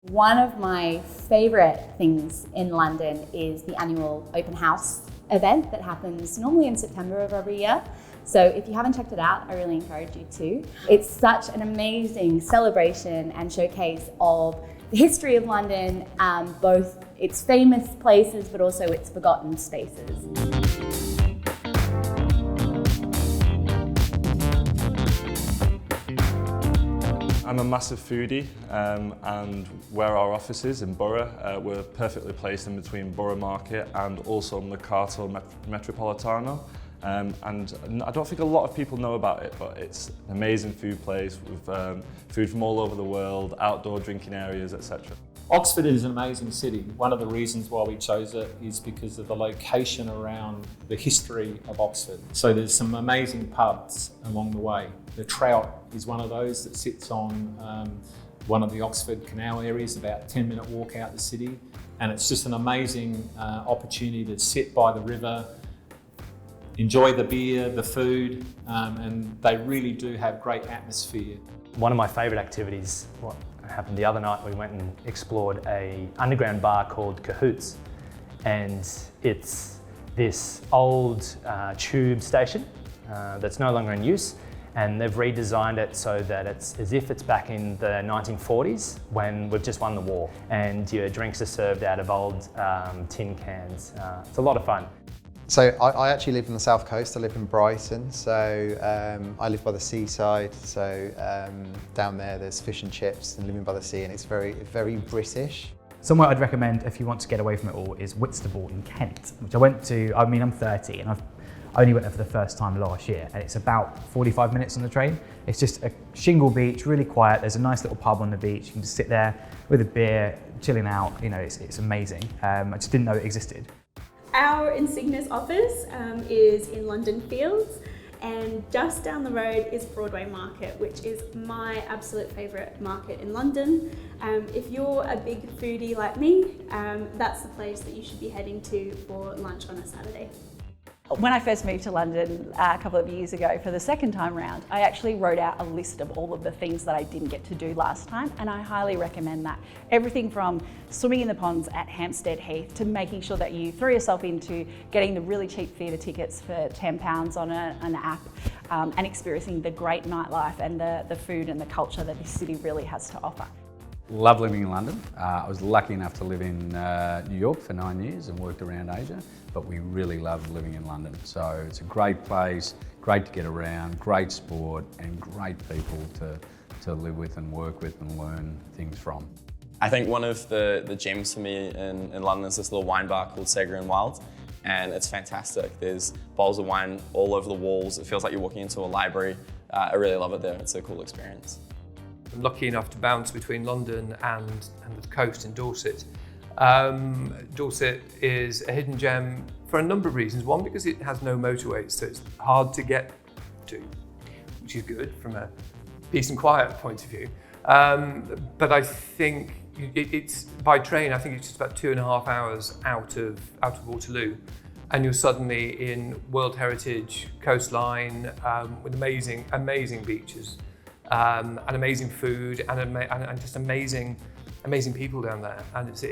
One of my favourite things in London is the annual open house event that happens normally in September of every year. So if you haven't checked it out, I really encourage you to. It's such an amazing celebration and showcase of the history of London, both its famous places but also its forgotten spaces. I'm a massive foodie, and where our office is in Borough, we're perfectly placed in between Borough Market and also Mercato Metropolitano. And I don't think a lot of people know about it, but it's an amazing food place with food from all over the world, outdoor drinking areas, etc. Oxford is an amazing city. One of the reasons why we chose it is because of the location around the history of Oxford. So there's some amazing pubs along the way. The Trout is one of those that sits on one of the Oxford canal areas, about a 10-minute walk out the city. And it's just an amazing opportunity to sit by the river, enjoy the beer, the food, and they really do have great atmosphere. One of my favourite activities, what happened the other night, we went and explored an underground bar called Cahoots, and it's this old tube station that's no longer in use, and they've redesigned it so that it's as if it's back in the 1940s when we've just won the war, and your drinks are served out of old tin cans. It's a lot of fun. So I actually live on the south coast. I live in Brighton, so I live by the seaside. So down there's fish and chips and living by the sea, and it's very, very British. Somewhere I'd recommend if you want to get away from it all is Whitstable in Kent, which I went to. I mean, I'm 30 and I only went there for the first time last year, and it's about 45 minutes on the train. It's just a shingle beach, really quiet. There's a nice little pub on the beach. You can just sit there with a beer, chilling out. You know, it's amazing. I just didn't know it existed. Our Insignis office is in London Fields, and just down the road is Broadway Market, which is my absolute favourite market in London. If you're a big foodie like me, that's the place that you should be heading to for lunch on a Saturday. When I first moved to London a couple of years ago for the second time round, I actually wrote out a list of all of the things that I didn't get to do last time, and I highly recommend that. Everything from swimming in the ponds at Hampstead Heath to making sure that you throw yourself into getting the really cheap theatre tickets for £10 on an app, and experiencing the great nightlife and the food and the culture that this city really has to offer. Love living in London. I was lucky enough to live in New York for 9 years and worked around Asia, but we really love living in London. So it's a great place, great to get around, great sport, and great people to live with and work with and learn things from. I think one of the gems for me in London is this little wine bar called Sega and Wild, and it's fantastic. There's bottles of wine all over the walls. It feels like you're walking into a library. I really love it there. It's a cool experience. I'm lucky enough to bounce between London and the coast in Dorset. Dorset is a hidden gem for a number of reasons. One, because it has no motorways, so it's hard to get to, which is good from a peace and quiet point of view. But I think it's by train. I think it's just about 2.5 hours out of Waterloo, and you're suddenly in World Heritage coastline with amazing beaches. And amazing food and just amazing people down there, and it's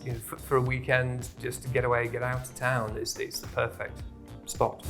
you know, for a weekend just to get away, get out of town, it's the perfect spot.